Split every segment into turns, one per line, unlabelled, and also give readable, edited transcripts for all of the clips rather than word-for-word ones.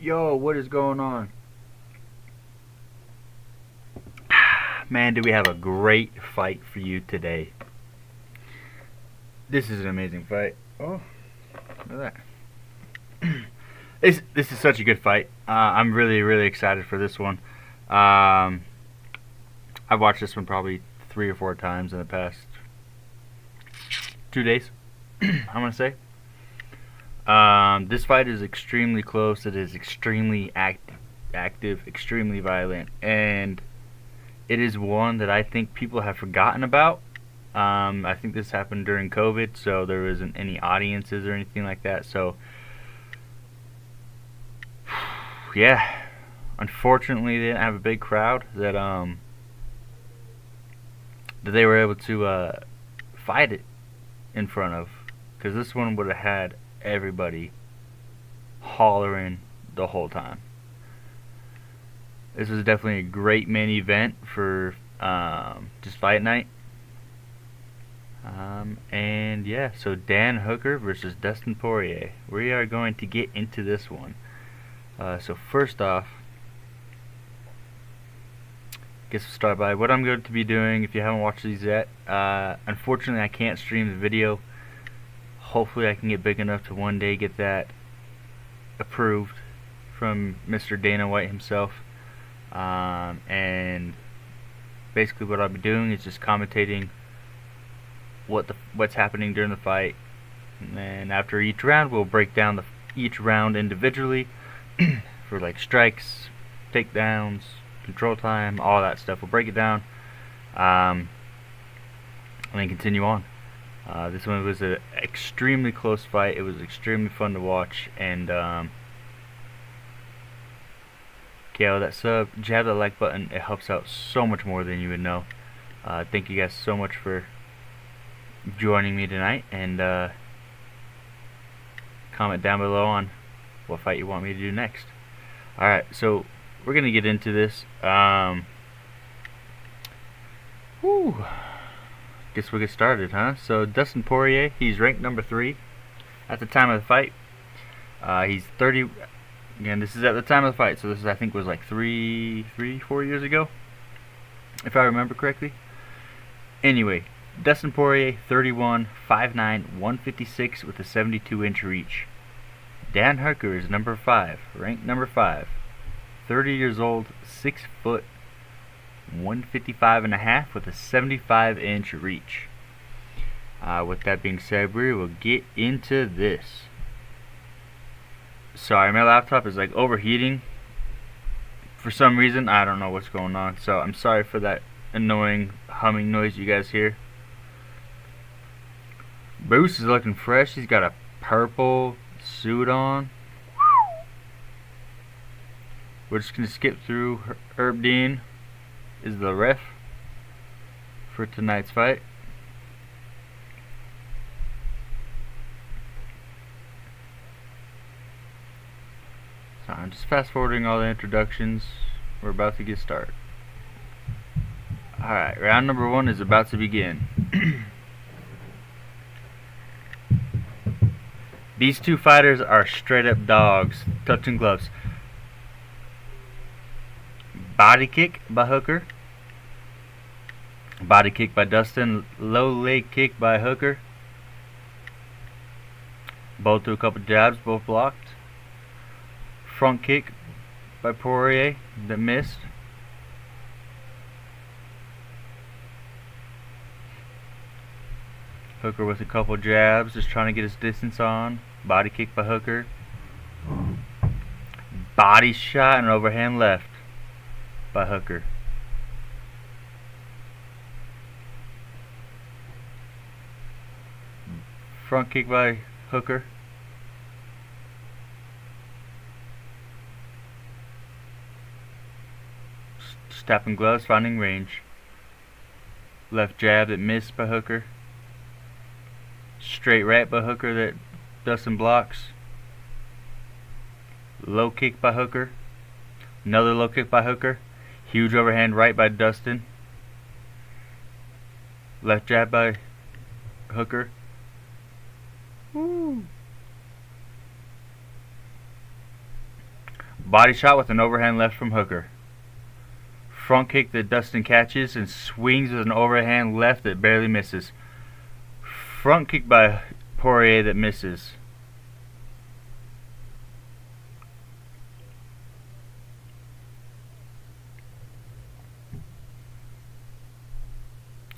Yo, what is going on? Man, do we have a great fight for you today. This is an amazing fight. Oh, look at that. This is such a good fight. I'm really excited for this one. I've watched this one probably 3 or 4 times in the past 2 days. I'm gonna say. This fight is extremely close. It is extremely active, extremely violent, and it is one that I think people have forgotten about. I think this happened during COVID, so there wasn't any audiences or anything like that. So, yeah, unfortunately, they didn't have a big crowd that they were able to fight it in front of, because this one would have had everybody hollering the whole time. This was definitely a great main event for just fight night. And yeah, so Dan Hooker versus Dustin Poirier. We are going to get into this one. So first off, guess we'll start by what I'm going to be doing. If you haven't watched these yet, unfortunately I can't stream the video. Hopefully I can get big enough to one day get that approved from Mr. Dana White himself. And basically what I'll be doing is just commentating what's happening during the fight, and then after each round we'll break down each round individually for like strikes, takedowns, control time, all that stuff. We'll break it down, and then continue on. This one was an extremely close fight. It was extremely fun to watch, and that sub, jab that like button, it helps out so much more than you would know. Thank you guys so much for joining me tonight, and comment down below on what fight you want me to do next. Alright, so we're gonna get into this. Guess we'll get started, huh? So Dustin Poirier, he's ranked number 3 at the time of the fight. He's 30. Again, this is at the time of the fight, so this is, I think, was like 4 years ago, if I remember correctly. Anyway, Dustin Poirier, 31, 5'9", 156 with a 72-inch reach. Dan Hooker is number 5, ranked number 5, 30 years old, 6 foot, 155 and a half with a 75-inch reach. With that being said, we will get into this. Sorry, my laptop is like overheating for some reason. I don't know what's going on, so I'm sorry for that annoying humming noise you guys hear. Bruce is looking fresh. He's got a purple suit on. We're just going to skip through. Herb Dean is the ref for tonight's fight. So I'm just fast forwarding all the introductions. We're about to get started. Alright, round number 1 is about to begin. These two fighters are straight up dogs. Touching gloves. Body kick by Hooker. Body kick by Dustin. Low leg kick by Hooker. Both threw a couple jabs, both blocked. Front kick by Poirier that missed. Hooker with a couple jabs, just trying to get his distance on. Body kick by Hooker. Body shot and overhand left by Hooker. Front kick by Hooker. Stepping gloves, finding range. Left jab that missed by Hooker. Straight right by Hooker that Dustin blocks. Low kick by Hooker. Another low kick by Hooker. Huge overhand right by Dustin. Left jab by Hooker. Woo. Body shot with an overhand left from Hooker. Front kick that Dustin catches and swings with an overhand left that barely misses. Front kick by Poirier that misses.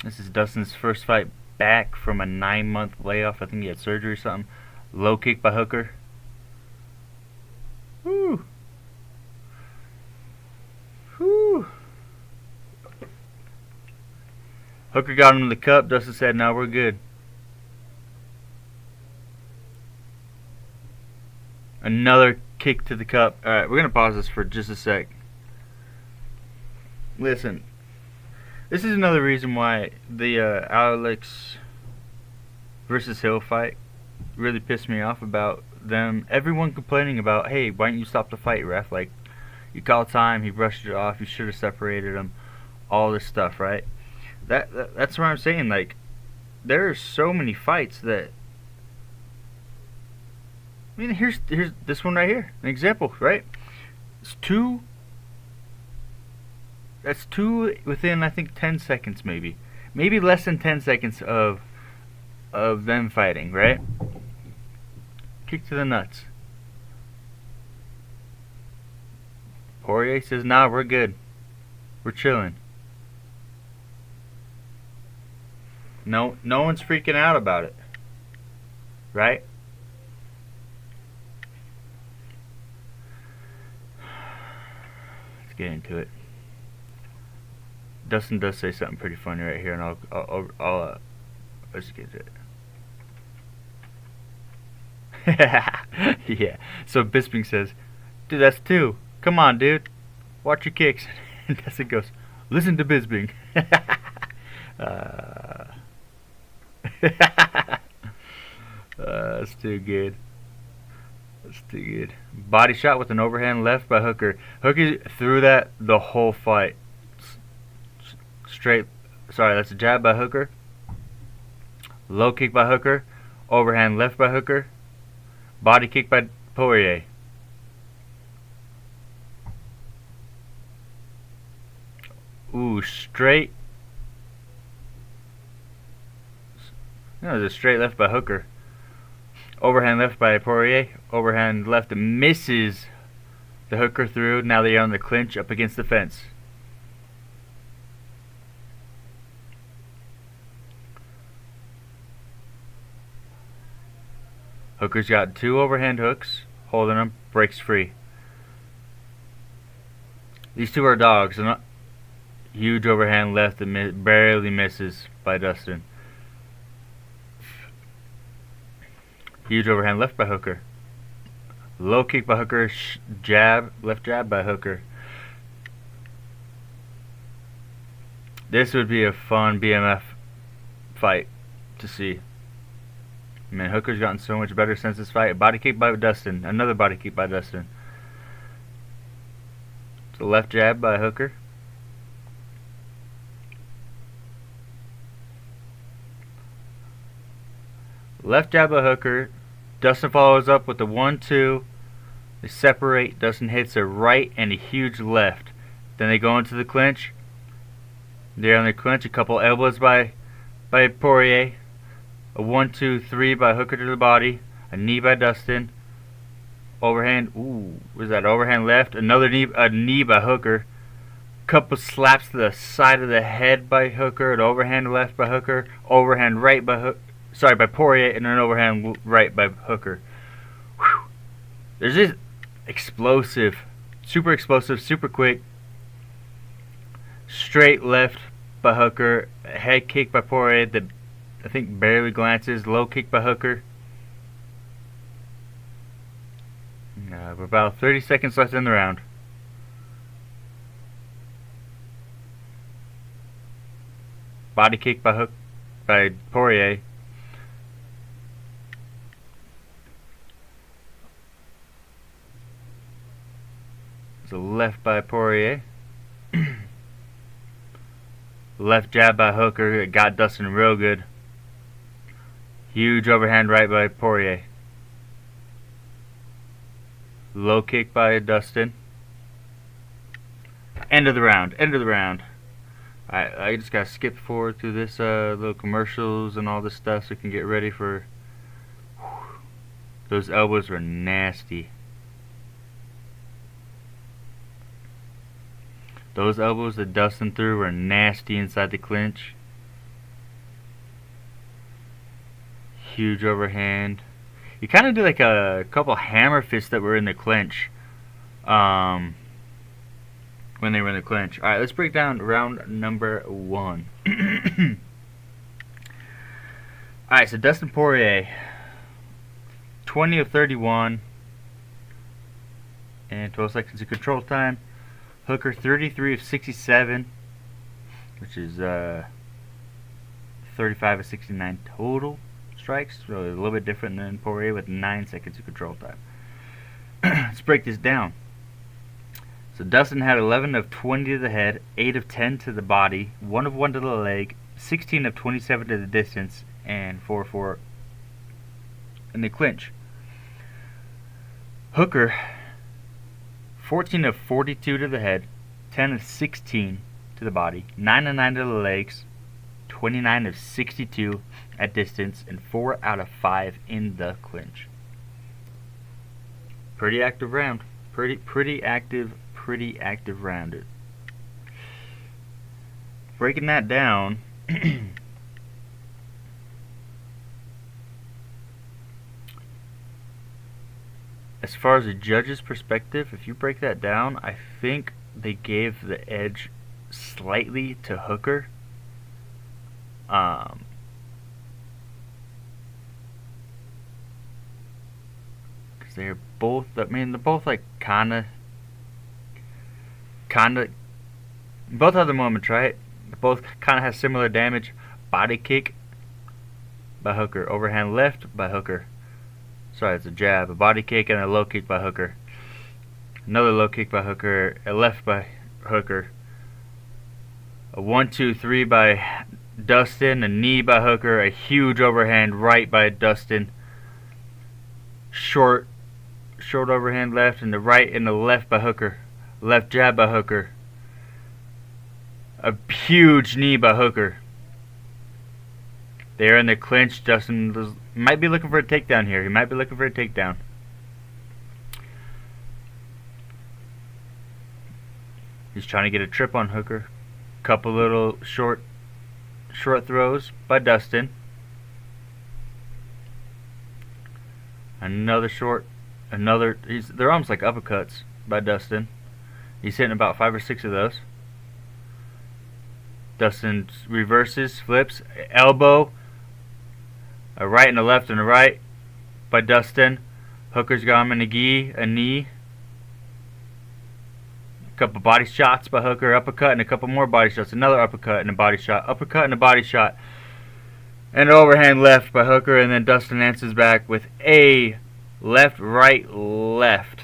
This is Dustin's first fight back from a 9-month layoff. I think he had surgery or something. Low kick by Hooker. Woo! Woo! Hooker got him in the cup. Dustin said, "No, we're good." Another kick to the cup. Alright, we're going to pause this for just a sec. Listen. This is another reason why the Alex versus Hill fight really pissed me off about them. Everyone complaining about, hey, why didn't you stop the fight, ref? Like, you called time, he brushed it off, you should have separated him. All this stuff, right? That's what I'm saying. Like, there are so many fights that. I mean, here's this one right here, an example, right? It's two. That's two within, I think, 10 seconds, maybe less than 10 seconds of them fighting, right? Kick to the nuts. Poirier says, "Nah, we're good. We're chilling." No one's freaking out about it, right? Let's get into it. Dustin does say something pretty funny right here, and I'll let's get to it. Yeah. So Bisping says, "Dude, that's two. Come on, dude. Watch your kicks." And Dustin goes, "Listen to Bisping." That's too good. That's too good. Body shot with an overhand left by Hooker. Hooker threw that the whole fight. Straight. Sorry, that's a jab by Hooker. Low kick by Hooker. Overhand left by Hooker. Body kick by Poirier. Ooh, straight. No, there's a straight left by Hooker. Overhand left by Poirier. Overhand left misses the Hooker through. Now they are on the clinch up against the fence. Hooker's got two overhand hooks, holding them, breaks free. These two are dogs. Huge overhand left that barely misses by Dustin. Huge overhand left by Hooker. Low kick by Hooker. Jab, left jab by Hooker. This would be a fun BMF fight to see. Man, Hooker's gotten so much better since this fight. Body kick by Dustin. Another body kick by Dustin. So left jab by Hooker. Left jab by Hooker. Dustin follows up with the 1-2. They separate. Dustin hits a right and a huge left. Then they go into the clinch. They're on the clinch. A couple elbows by Poirier. A 1-2-3 by Hooker to the body. A knee by Dustin. Overhand. Ooh, was that overhand left? Another knee. A knee by Hooker. Couple slaps to the side of the head by Hooker. An overhand left by Hooker. Overhand right by by Poirier, and an overhand right by Hooker. Whew. There's this explosive, super quick. Straight left by Hooker. A head kick by Poirier that I think barely glances. Low kick by Hooker. We're about 30 seconds left in the round. Body kick by Poirier. So left by Poirier. Left jab by Hooker. It got Dustin real good. Huge overhand right by Poirier. Low kick by Dustin. End of the round. End of the round. I just gotta skip forward through this little commercials and all this stuff so we can get ready for. Those elbows were nasty. Those elbows that Dustin threw were nasty inside the clinch. Huge overhand. You kind of do like a couple hammer fists that were in the clinch. When they were in the clinch. Alright, let's break down round number 1. Alright, so Dustin Poirier, 20 of 31 and 12 seconds of control time. Hooker, 33 of 67, which is 35 of 69 total strikes. So a little bit different than Poirier with 9 seconds of control time. Let's break this down. So Dustin had 11 of 20 to the head, 8 of 10 to the body, 1 of 1 to the leg, 16 of 27 to the distance, and 4 of 4 in the clinch. Hooker, 14 of 42 to the head, 10 of 16 to the body, 9 of 9 to the legs, 29 of 62 at distance, and 4 out of 5 in the clinch. Pretty active round. Pretty active round. Breaking that down, as far as a judge's perspective, if you break that down, I think they gave the edge slightly to Hooker. Because they're both, I mean, they're both like kinda, both have the moment, right? Both kinda have similar damage. Body kick by Hooker, overhand left by Hooker. Sorry, it's a jab, a body kick, and a low kick by Hooker. Another low kick by Hooker, a left by Hooker. A 1-2-3 by Dustin, a knee by Hooker, a huge overhand right by Dustin. Short overhand left, and the right and the left by Hooker. Left jab by Hooker. A huge knee by Hooker. They're in the clinch. Dustin might be looking for a takedown here. He might be looking for a takedown. He's trying to get a trip on Hooker. Couple little short throws by Dustin. Another they're almost like uppercuts by Dustin. He's hitting about 5 or 6 of those. Dustin reverses, flips, elbow, a right and a left and a right by Dustin. Hooker's got him in a knee. A couple body shots by Hooker, uppercut, and a couple more body shots. Another uppercut and a body shot, uppercut and a body shot, and an overhand left by Hooker, and then Dustin answers back with a left, right, left.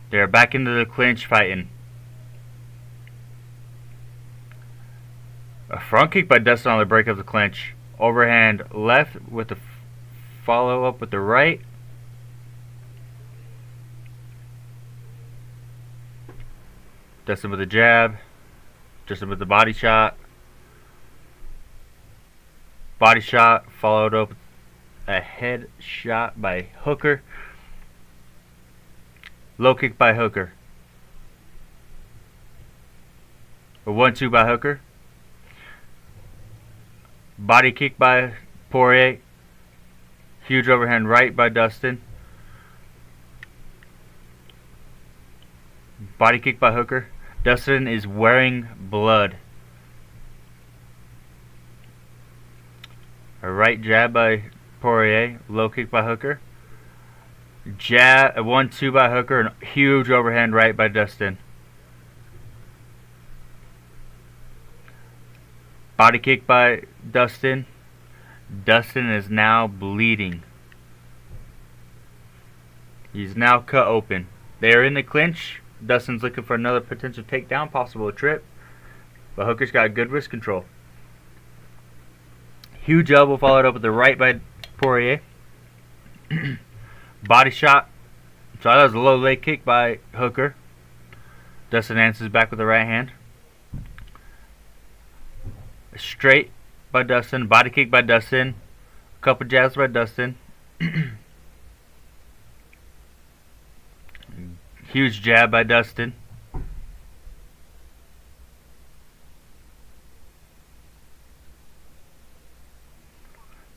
They're back into the clinch fighting. A front kick by Dustin on the break of the clinch. Overhand left with the follow up with the right. Dustin with a jab. Dustin with the body shot. Body shot followed up with a head shot by Hooker. Low kick by Hooker. A 1-2 by Hooker. Body kick by Poirier. Huge overhand right by Dustin. Body kick by Hooker. Dustin is wearing blood. A right jab by Poirier. Low kick by Hooker. Jab, a 1-2 by Hooker, and huge overhand right by Dustin. Body kick by Dustin. Dustin is now bleeding. He's now cut open. They are in the clinch. Dustin's looking for another potential takedown, possible a trip. But Hooker's got good wrist control. Huge elbow followed up with the right by Poirier. Body shot. So that was a low leg kick by Hooker. Dustin answers back with the right hand. A straight by Dustin. Body kick by Dustin. A couple jabs by Dustin. Huge jab by Dustin.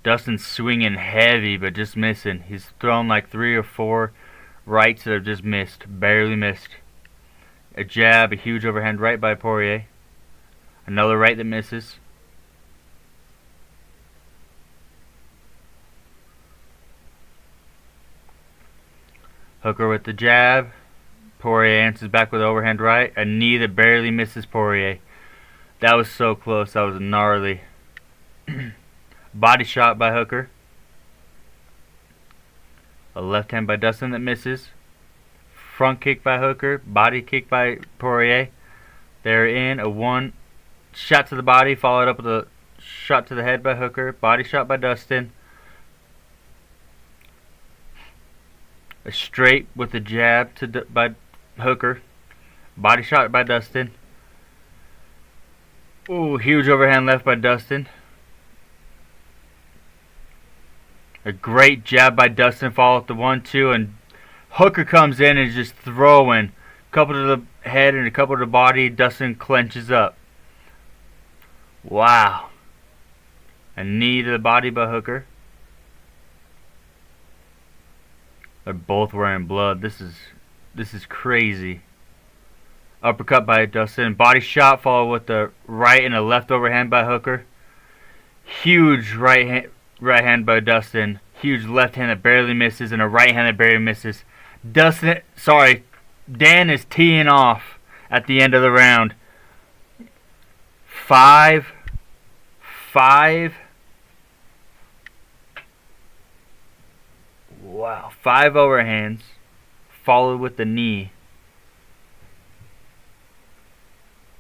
Dustin's swinging heavy, but just missing. He's thrown like 3 or 4 rights that have just missed. Barely missed. A jab, a huge overhand right by Poirier. Another right that misses. Hooker with the jab. Poirier answers back with overhand right. A knee that barely misses Poirier. That was so close. That was gnarly. Body shot by Hooker. A left hand by Dustin that misses. Front kick by Hooker. Body kick by Poirier. They're in. A one shot to the body, followed up with a shot to the head by Hooker. Body shot by Dustin. A straight with a jab by Hooker. Body shot by Dustin. Ooh, huge overhand left by Dustin. A great jab by Dustin, followed up the 1-2, and Hooker comes in and is just throwing. A couple to the head and a couple to the body. Dustin clenches up. Wow. A knee to the body by Hooker. They're both wearing blood. This is crazy. Uppercut by Dustin. Body shot followed with the right and a left overhand by Hooker. Huge right hand by Dustin. Huge left hand that barely misses and a right hand that barely misses. Dan is teeing off at the end of the round. 5. Wow, 5 overhands, followed with the knee,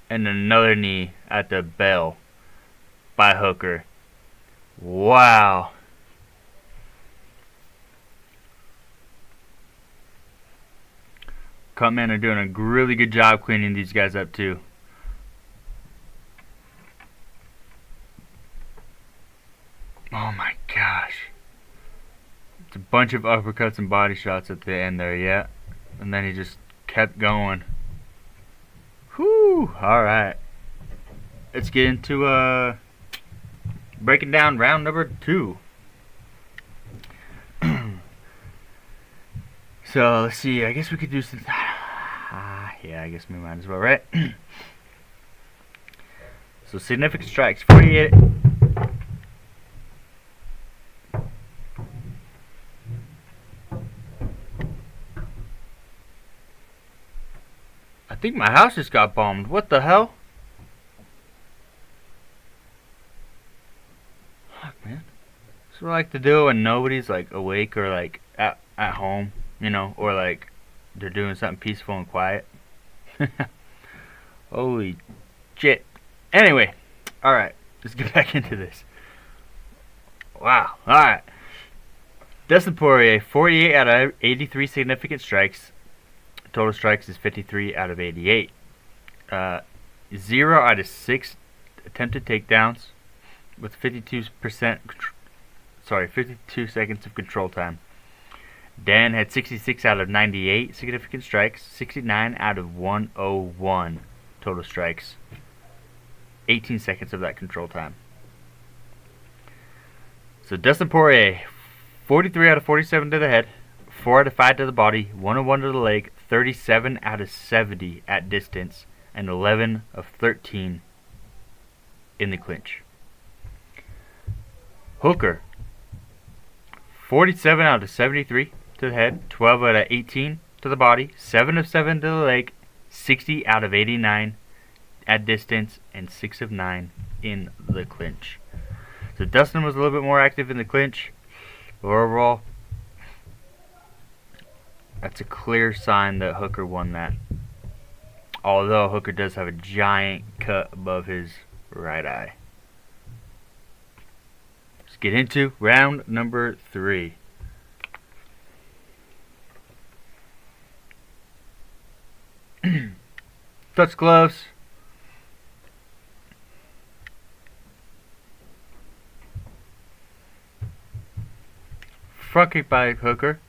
and another knee at the bell by Hooker. Wow. Cutmen are doing a really good job cleaning these guys up too. Oh my gosh. It's a bunch of uppercuts and body shots at the end there, yeah. And then he just kept going. Whew, alright. Let's get into breaking down round number 2. So, let's see, I guess we could do some... yeah, I guess we might as well, right? So, significant strikes. 48... I think my house just got bombed. What the hell? Fuck, man. That's what I like to do when nobody's like awake or like at home, you know, or like they're doing something peaceful and quiet. Holy shit. Anyway, alright, let's get back into this. Wow, alright. Dustin Poirier, 48 out of 83 significant strikes. Total strikes is 53 out of 88. 0 out of 6 attempted takedowns with 52 seconds of control time. Dan had 66 out of 98 significant strikes, 69 out of 101 total strikes. 18 seconds of that control time. So Dustin Poirier, 43 out of 47 to the head, 4 out of 5 to the body, 101 to the leg, 37 out of 70 at distance, and 11 of 13 in the clinch. Hooker, 47 out of 73 to the head, 12 out of 18 to the body, 7 of 7 to the leg, 60 out of 89 at distance, and 6 of 9 in the clinch. So Dustin was a little bit more active in the clinch, but overall, that's a clear sign that Hooker won that. Although Hooker does have a giant cut above his right eye. Let's get into round number 3. Touch gloves. Front kick by Hooker.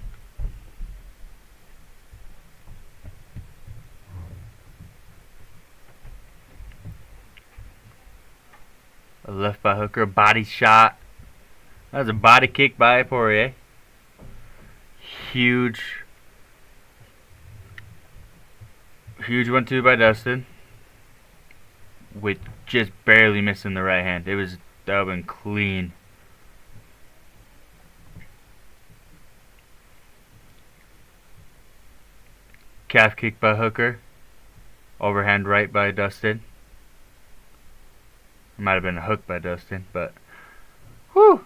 A left by Hooker. Body shot. That was a body kick by Poirier. Huge 1-2 by Dustin. With just barely missing the right hand. That would have been clean. Calf kick by Hooker. Overhand right by Dustin. It might have been a hook by Dustin, but whew.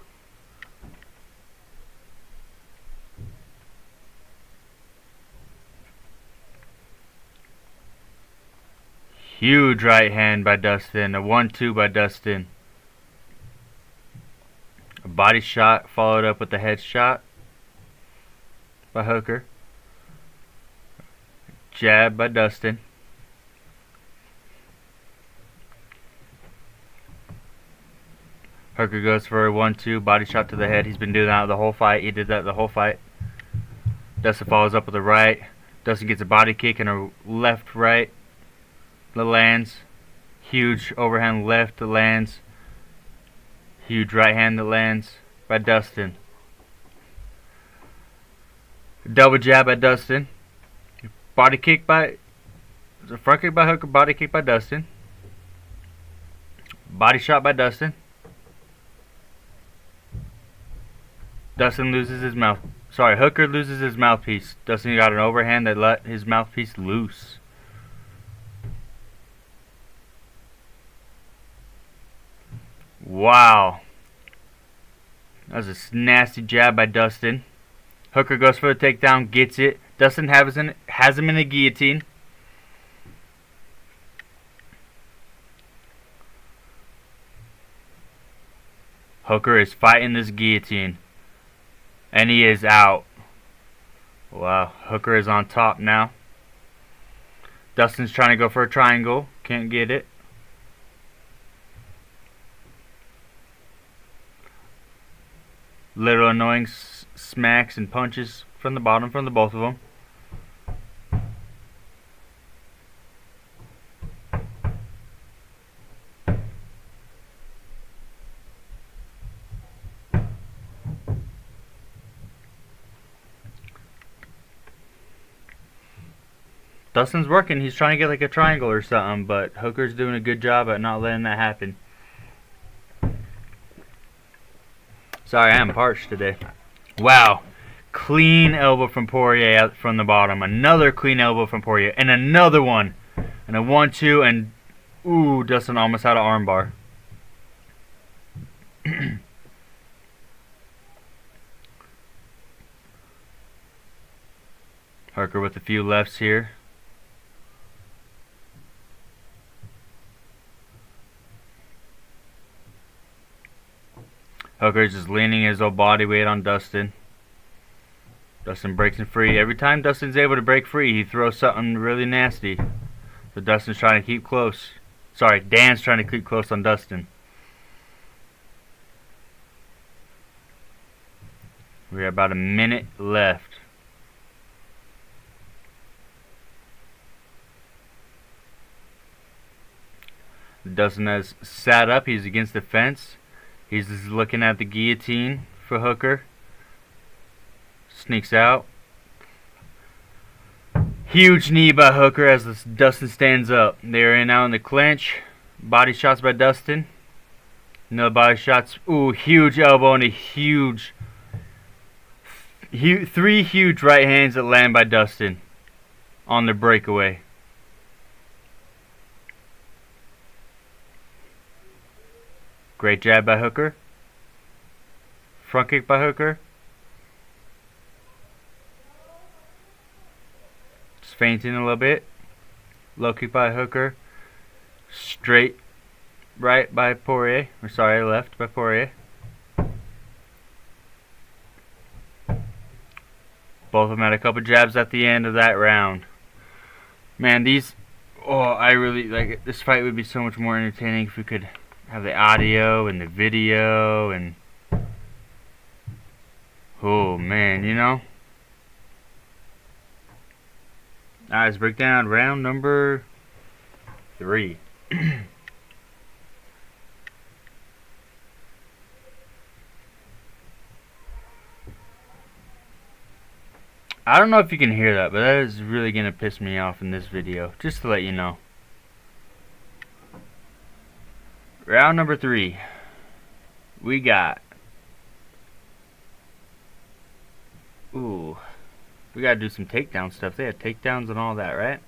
Huge right hand by Dustin. A 1-2 by Dustin. A body shot followed up with a head shot by Hooker. Jab by Dustin. Hooker goes for a 1-2, body shot to the head. He's been doing that the whole fight. He did that the whole fight. Dustin follows up with a right. Dustin gets a body kick and a left right that lands. Huge overhand left that lands. Huge right hand that lands by Dustin. Double jab by Dustin. Body kick by, front kick by Hooker, body kick by Dustin. Body shot by Dustin. Dustin loses his mouth. Sorry, Hooker loses his mouthpiece. Dustin got an overhand that let his mouthpiece loose. Wow. That was a nasty jab by Dustin. Hooker goes for the takedown, gets it. Dustin has him in a guillotine. Hooker is fighting this guillotine. And he is out. Wow, Hooker is on top now. Dustin's trying to go for a triangle. Can't get it. Little annoying smacks and punches from the bottom from the both of them. Dustin's working. He's trying to get like a triangle or something, but Hooker's doing a good job at not letting that happen. Sorry, I am parched today. Wow. Clean elbow from Poirier out from the bottom. Another clean elbow from Poirier. And another one. And a 1-2. And, ooh, Dustin almost had an armbar. Hooker with a few lefts here. Hooker's just leaning his old body weight on Dustin. Dustin breaks him free. Every time Dustin's able to break free, he throws something really nasty. So Dustin's trying to keep close. Sorry, Dan's trying to keep close on Dustin. We have about a minute left. Dustin has sat up. He's against the fence. He's just looking at the guillotine for Hooker. Sneaks out. Huge knee by Hooker as Dustin stands up. They're in now in the clinch. Body shots by Dustin. No body shots. Ooh, huge elbow and a huge... three huge right hands that land by Dustin on the breakaway. Great jab by Hooker. Front kick by Hooker. Just feinting a little bit. Low kick by Hooker. Straight right by Poirier. Or sorry, left by Poirier. Both of them had a couple jabs at the end of that round. Man, these... Oh, I really like this fight would be so much more entertaining if we could have the audio and the video and oh man, you know. Alright, let's break down round number 3. I don't know if you can hear that, but that is really gonna piss me off in this video, just to let you know. Round number 3. We got we gotta do some takedown stuff. They had takedowns and all that, right?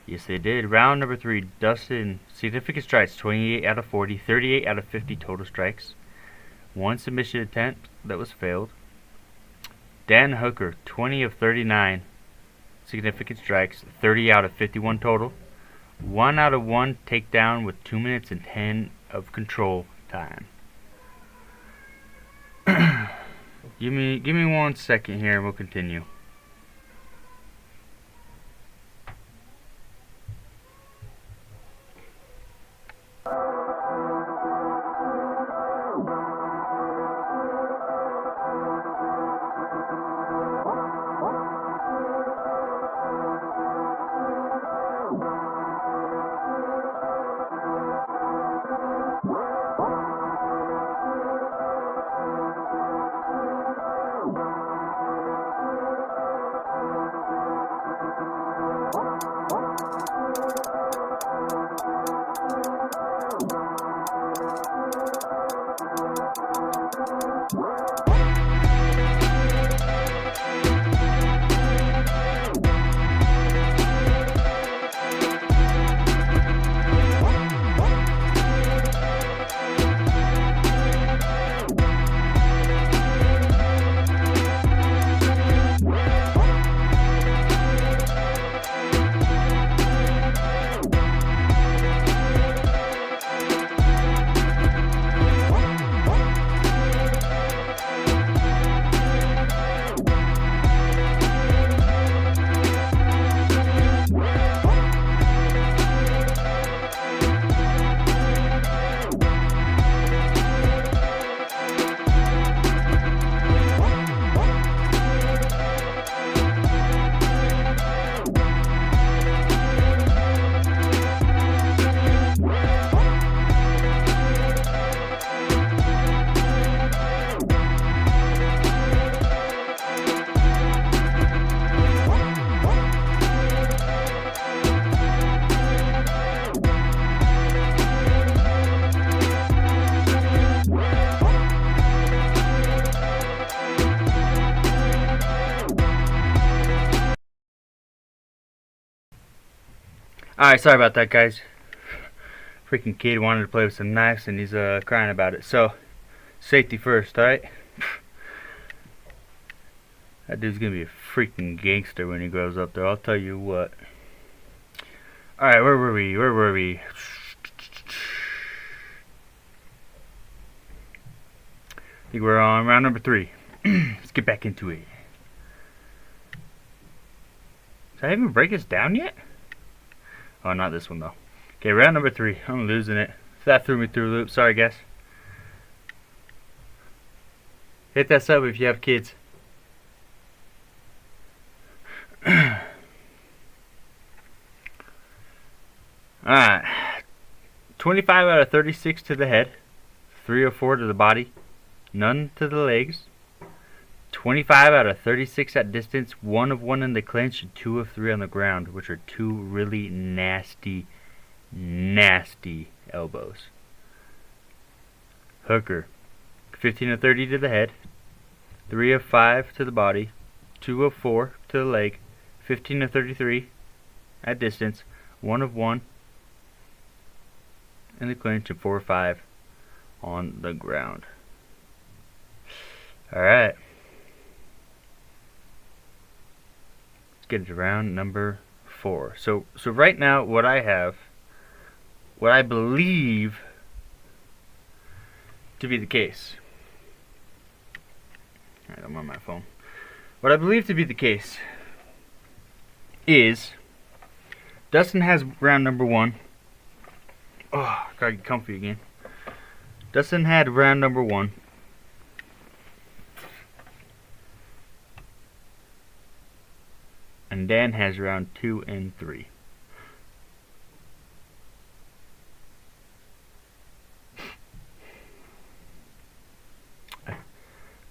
Yes, they did. Round number 3, Dustin, significant strikes, 28 out of 40, 38 out of 50 total strikes. 1 submission attempt that was failed. Dan Hooker, 20 of 39, significant strikes, 30 out of 51 total. 1 out of 1 takedown with 2 minutes and 10 of control time. Give me 1 second here and we'll continue. Alright, sorry about that, guys. Freaking kid wanted to play with some knives and he's crying about it. So, safety first, alright? That dude's gonna be a freaking gangster when he grows up there, I'll tell you what. Alright, where were we? I think we're on round number 3. Let's get back into it. Did I even break this down yet? Oh, not this one though. Okay, round number 3. I'm losing it. That threw me through a loop. Sorry, guys. Hit that sub if you have kids. Alright. 25 out of 36 to the head. 3 of 4 to the body. None to the legs. 25 out of 36 at distance, 1 of 1 in the clinch, and 2 of 3 on the ground, which are 2 really nasty elbows. Hooker, 15 of 30 to the head, 3 of 5 to the body, 2 of 4 to the leg, 15 of 33 at distance, 1 of 1 in the clinch, and 4 of 5 on the ground. Alright. Let's get to round number 4. So right now what I believe to be the case. Alright, I'm on my phone. What I believe to be the case is Dustin has round number 1. Oh, gotta get comfy again. Dustin had round number 1. And Dan has round 2 and 3.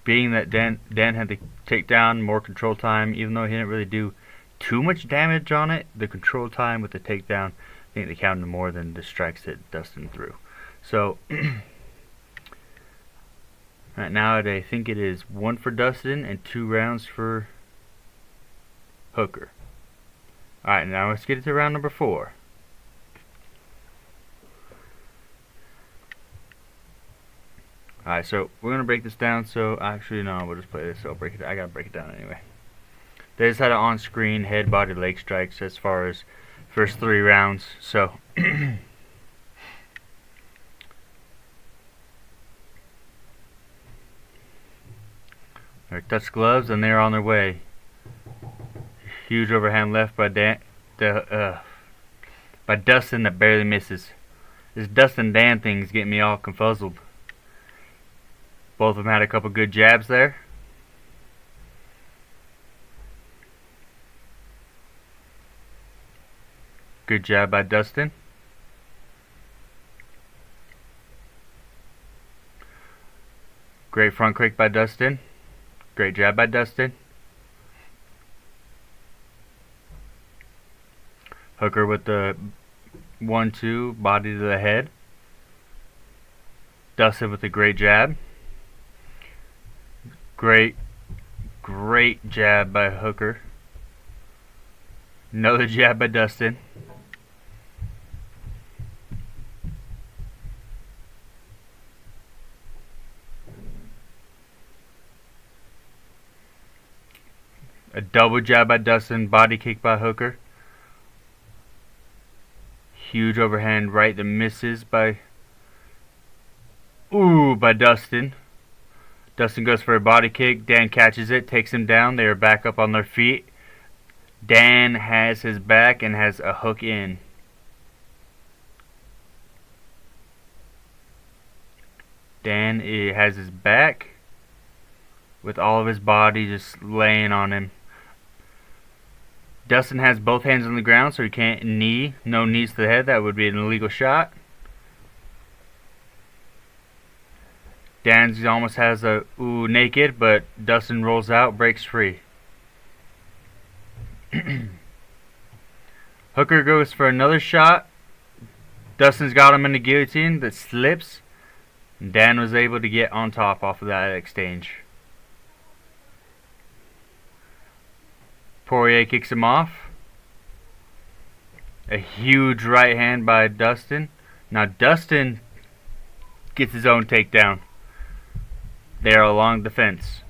Being that Dan had the takedown, more control time, even though he didn't really do too much damage on it, the control time with the takedown, I think they counted more than the strikes that Dustin threw. So, right now I think it is 1 for Dustin and 2 rounds for Hooker. Alright, now let's get it to round number 4. Alright, so we're going to break this down. So, actually, no, we'll just play this. So I'll break it. I got to break it down anyway. They just had an on-screen head, body, leg strikes as far as first 3 rounds. So, they touch gloves and they're on their way. Huge overhand left by Dustin that barely misses. This Dustin Dan thing's getting me all confuzzled. Both of them had a couple good jabs there. Good jab by Dustin. Great front kick by Dustin. Great jab by Dustin. Hooker with the 1-2, body to the head. Dustin with a great jab. Great jab by Hooker. Another jab by Dustin. A double jab by Dustin, body kick by Hooker. Huge overhand right that misses by Dustin. Dustin goes for a body kick. Dan catches it, takes him down. They are back up on their feet. Dan has his back and has a hook in. Dan has his back with all of his body just laying on him. Dustin has both hands on the ground, so he can't knee. No knees to the head. That would be an illegal shot. Dan almost has a naked, but Dustin rolls out, breaks free. Hooker goes for another shot. Dustin's got him in the guillotine that slips. Dan was able to get on top off of that exchange. Poirier kicks him off. A huge right hand by Dustin. Now Dustin gets his own takedown. They are along the fence.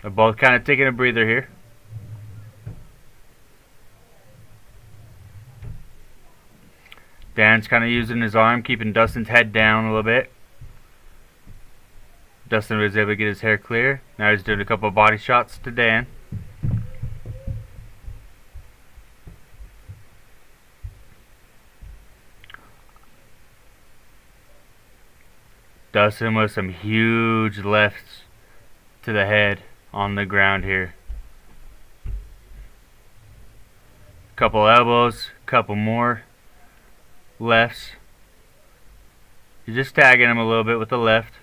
They're both kind of taking a breather here. Dan's kind of using his arm, keeping Dustin's head down a little bit. Dustin was able to get his hair clear. Now he's doing a couple of body shots to Dan. Dustin with some huge lefts to the head on the ground here. Couple elbows, couple more lefts. He's just tagging him a little bit with the left.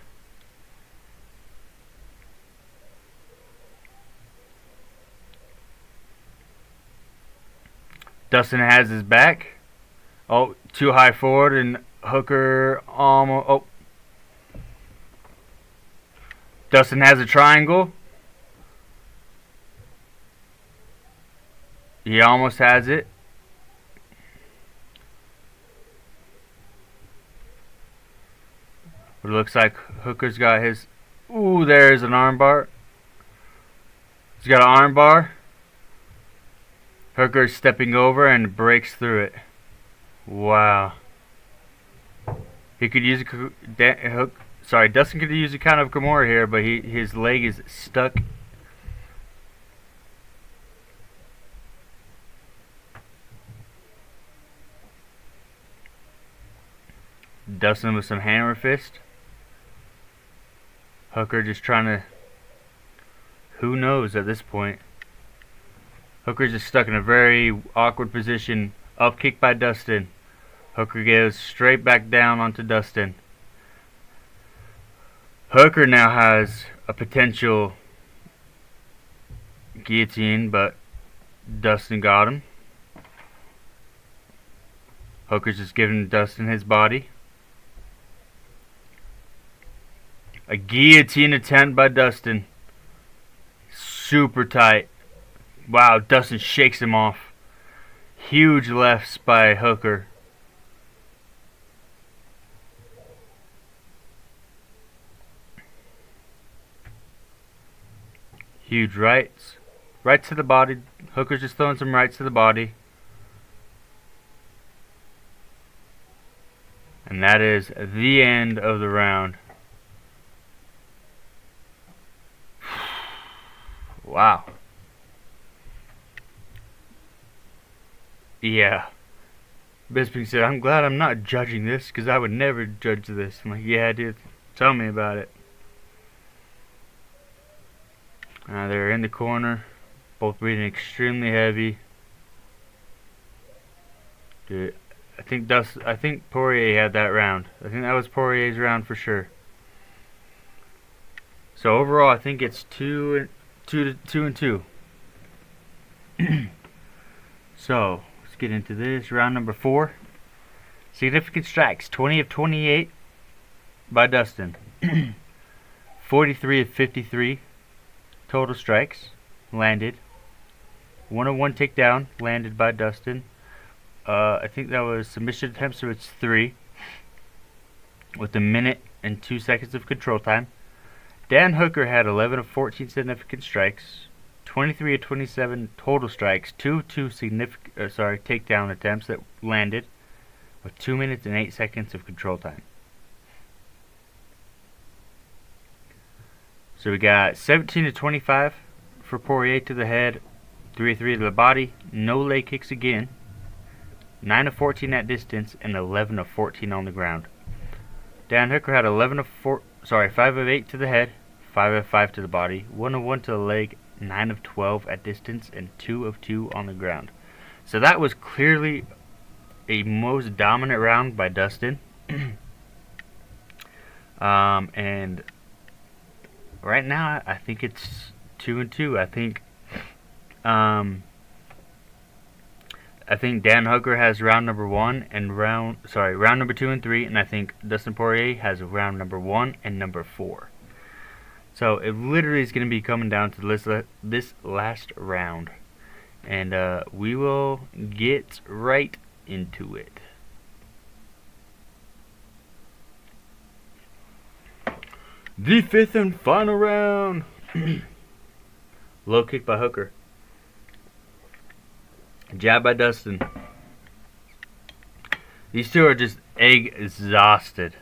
Dustin has his back. Oh, too high forward, and Hooker almost. Oh. Dustin has a triangle. He almost has it. But it looks like Hooker's got his. Ooh, there's an armbar. He's got an armbar. Hooker's stepping over and breaks through it. Wow. He could use a Dustin could use a kind of Kimura here, but his leg is stuck Dustin with some hammer fist. Hooker just trying to... Who knows at this point? Hooker's just stuck in a very awkward position. Up kick by Dustin. Hooker goes straight back down onto Dustin. Hooker now has a potential guillotine, but Dustin got him. Hooker's just giving Dustin his body. A guillotine attempt by Dustin. Super tight. Wow, Dustin shakes him off. Huge lefts by Hooker. Huge rights. Right to the body. Hooker's just throwing some rights to the body. And that is the end of the round. Wow. Yeah. Bisping said, I'm glad I'm not judging this, because I would never judge this. I'm like, yeah, dude. Tell me about it. They're in the corner. Both breathing extremely heavy. Dude, I think Poirier had that round. I think that was Poirier's round for sure. So overall, I think it's 2-2. So let's get into this round number 4. Significant strikes: 20 of 28 by Dustin. 43 of 53 total strikes landed. 1 of 1 takedown landed by Dustin. I think that was submission attempts, so it's 3 with a minute and 2 seconds of control time. Dan Hooker had 11 of 14 significant strikes, 23 of 27 total strikes, 2 of 2 takedown attempts that landed with 2 minutes and 8 seconds of control time. So we got 17 of 25 for Poirier to the head, 3 of 3 to the body, no leg kicks again, 9 of 14 at distance, and 11 of 14 on the ground. Dan Hooker had 5 of 8 to the head, 5 of 5 to the body, 1 of 1 to the leg, 9 of 12 at distance, and 2 of 2 on the ground. So that was clearly a most dominant round by Dustin. And right now I think it's 2-2. I think Dan Hooker has round number 1 and round number 2 and 3, and I think Dustin Poirier has round number 1 and number 4. So it literally is going to be coming down to this last round, and we will get right into it. The 5th and final round. Low kick by Hooker. Jab by Dustin. These two are just exhausted.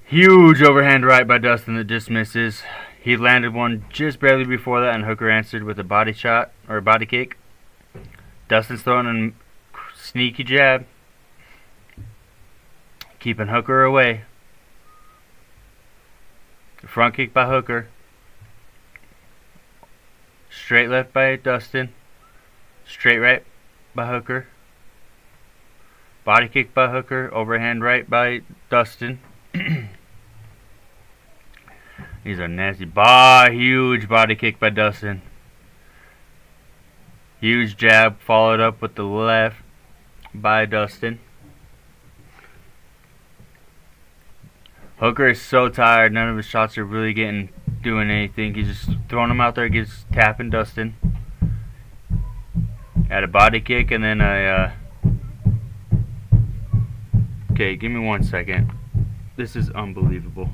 Huge overhand right by Dustin that just misses. He landed one just barely before that, and Hooker answered with a body shot or a body kick. Dustin's throwing a sneaky jab, keeping Hooker away. Front kick by Hooker. Straight left by Dustin. Straight right by Hooker. Body kick by Hooker. Overhand right by Dustin. These are nasty. Huge body kick by Dustin. Huge jab followed up with the left by Dustin. Hooker is so tired. None of his shots are really doing anything. He's just throwing them out there, gets tapping Dustin. Had a body kick and then okay, give me 1 second. This is unbelievable.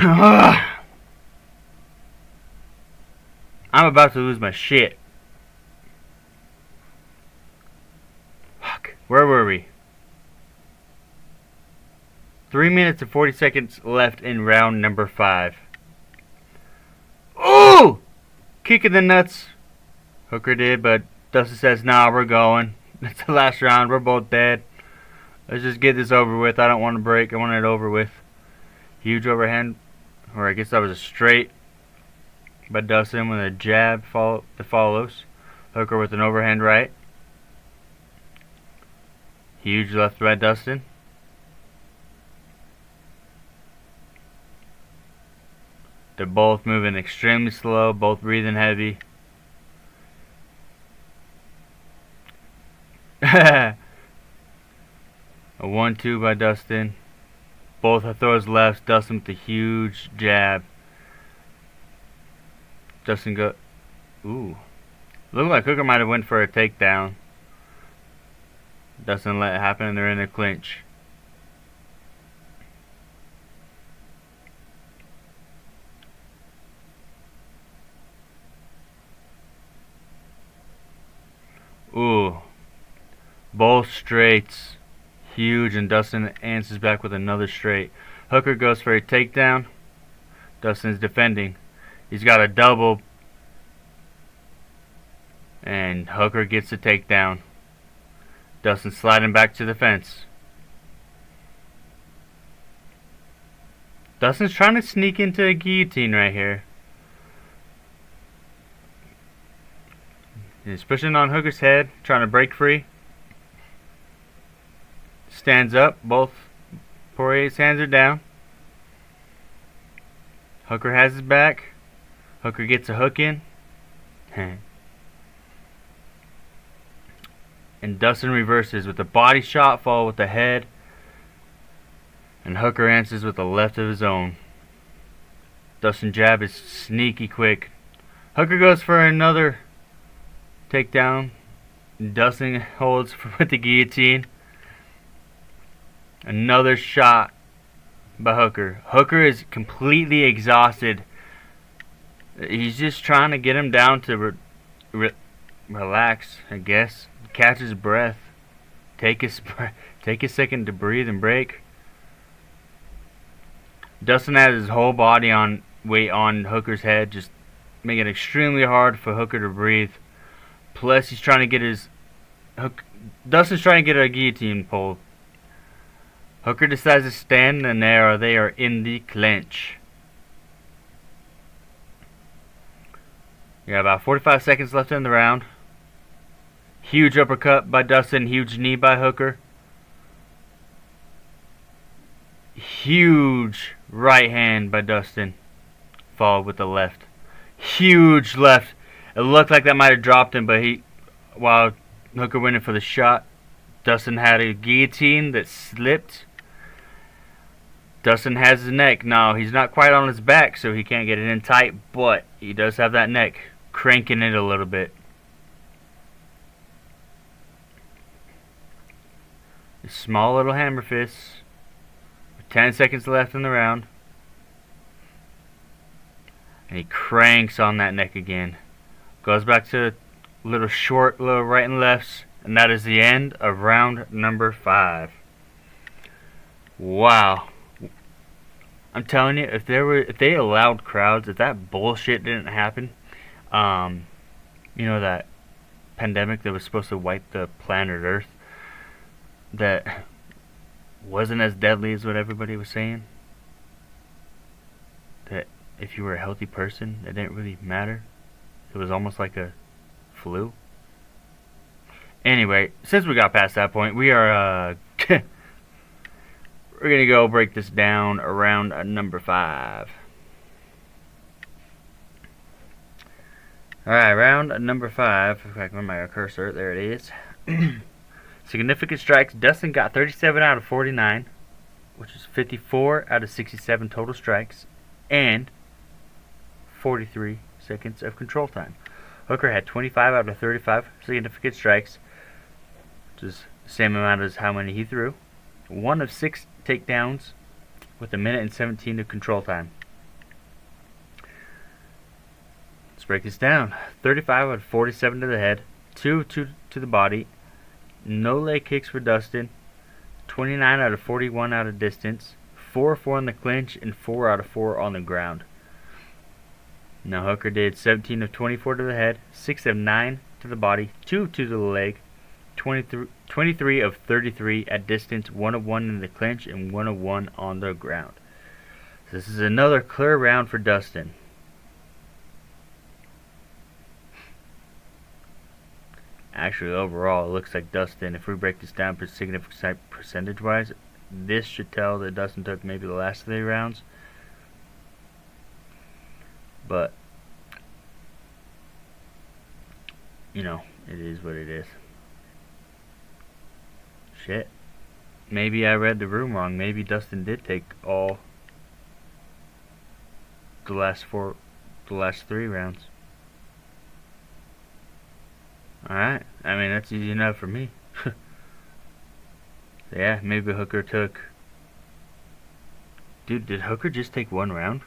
I'm about to lose my shit. Fuck. Where were we? 3 minutes and 40 seconds left in round number 5. Ooh! Kick in the nuts. Hooker did, but Dustin says, nah, we're going. It's the last round. We're both dead. Let's just get this over with. I don't want to break. I want it over with. Huge overhand. Or I guess that was a straight by Dustin with a jab that follows. Hooker with an overhand right. Huge left by Dustin. They're both moving extremely slow, both breathing heavy. A 1-2 by Dustin. Both throws lefts. Dustin with a huge jab. Dustin go. Ooh. Looked like Hooker might have went for a takedown. Dustin let it happen and they're in a clinch. Ooh. Both straights. Huge, and Dustin answers back with another straight. Hooker goes for a takedown. Dustin's defending. He's got a double. And Hooker gets the takedown. Dustin sliding back to the fence. Dustin's trying to sneak into a guillotine right here. He's pushing on Hooker's head, trying to break free. Stands up. Both Poirier's hands are down. Hooker has his back. Hooker gets a hook in. And Dustin reverses with a body shot, followed with the head. And Hooker answers with a left of his own. Dustin jab is sneaky quick. Hooker goes for another takedown. Dustin holds with the guillotine. Another shot by Hooker. Hooker is completely exhausted. He's just trying to get him down to relax, I guess. Catch his breath. Take a second to breathe and break. Dustin has his whole body on weight on Hooker's head, just making it extremely hard for Hooker to breathe. Plus, he's trying to get Dustin's trying to get a guillotine pole. Hooker decides to stand in there, or they are in the clinch. Yeah, about 45 seconds left in the round. Huge uppercut by Dustin, huge knee by Hooker. Huge right hand by Dustin, followed with the left. Huge left. It looked like that might have dropped him, but while Hooker went in for the shot, Dustin had a guillotine that slipped. Dustin has his neck. Now, he's not quite on his back, so he can't get it in tight, but he does have that neck, cranking it a little bit. A small little hammer fist. 10 seconds left in the round. And he cranks on that neck again. Goes back to little short, little right and lefts. And that is the end of round number 5. Wow. I'm telling you, if they allowed crowds, if that bullshit didn't happen, you know, that pandemic that was supposed to wipe the planet Earth, that wasn't as deadly as what everybody was saying, that if you were a healthy person, it didn't really matter. It was almost like a flu. Anyway, since we got past that point, we are we're gonna go break this down around number 5. Alright, round number 5. If I can remember my cursor, there it is. Significant strikes. Dustin got 37 out of 49, which is 54 out of 67 total strikes, and 43 seconds of control time. Hooker had 25 out of 35 significant strikes, which is the same amount as how many he threw. 1 of 6 takedowns with 1 minute and 17 of control time. Let's break this down. 35 out of 47 to the head, 2 to the body, no leg kicks for Dustin, 29 out of 41 out of distance, 4 of 4 on the clinch, and 4 out of 4 on the ground. Now Hooker did 17 of 24 to the head, 6 of 9 to the body, 2 to the leg, 23 of 33 at distance, 1 of 1 in the clinch, and 1 of 1 on the ground. So this is another clear round for Dustin. Actually, overall, it looks like Dustin, if we break this down percentage-wise, this should tell that Dustin took maybe the last 3 rounds. But, you know, it is what it is. Shit. Maybe I read the room wrong. Maybe Dustin did take all the last 3 rounds. Alright, I mean, that's easy enough for me. So yeah, maybe Hooker took... Dude, did Hooker just take 1 round?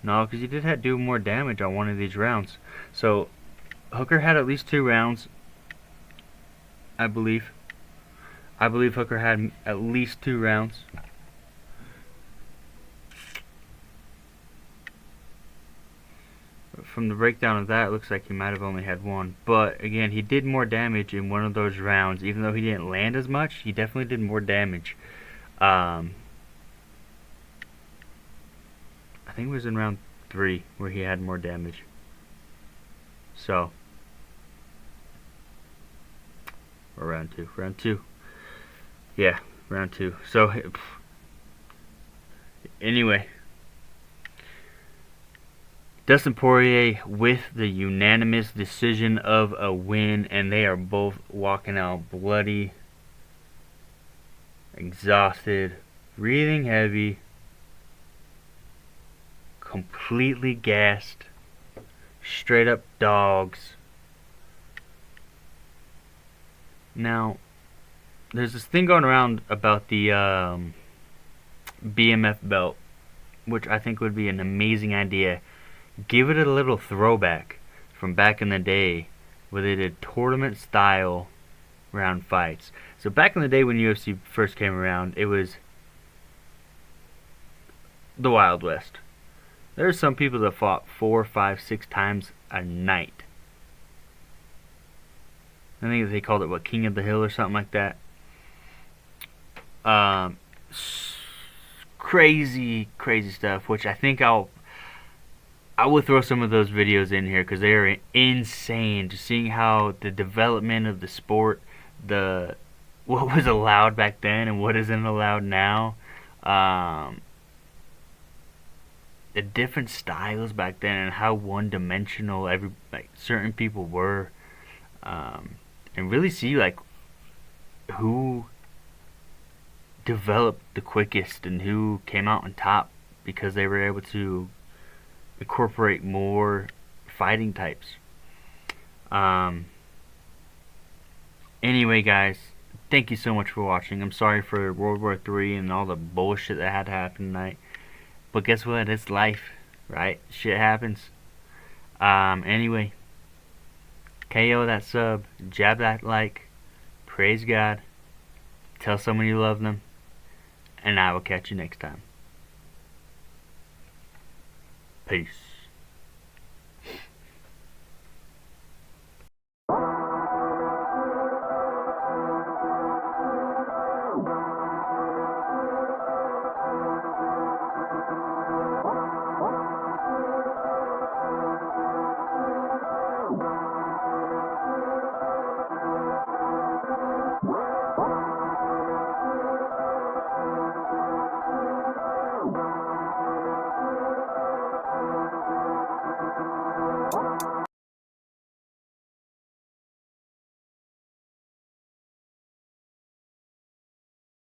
No, because he did have to do more damage on one of these rounds. So, Hooker had at least 2 rounds, I believe. I believe Hooker had at least 2 rounds. From the breakdown of that, it looks like he might have only had 1. But, again, he did more damage in one of those rounds. Even though he didn't land as much, he definitely did more damage. I think it was in round 3 where he had more damage. So, or round 2. Round 2. Yeah, round 2. So, anyway, Dustin Poirier with the unanimous decision of a win, and they are both walking out bloody, exhausted, breathing heavy, completely gassed, straight up dogs. Now, there's this thing going around about the BMF belt, which I think would be an amazing idea. Give it a little throwback from back in the day where they did tournament style round fights. So back in the day when UFC first came around, it was the Wild West. There are some people that fought 4, 5, 6 times a night. I think they called it, what, King of the Hill or something like that. Crazy stuff, which I think I will throw some of those videos in here because they are insane. Just seeing how the development of the sport, what was allowed back then and what isn't allowed now, the different styles back then and how one-dimensional certain people were, and really see like who developed the quickest and who came out on top because they were able to incorporate more fighting types. Anyway, guys, thank you so much for watching. I'm sorry for World War III and all the bullshit that had to happen tonight. But guess what? It's life, right? Shit happens. Anyway, KO that sub, jab that like, praise God, tell someone you love them, and I will catch you next time. Peace.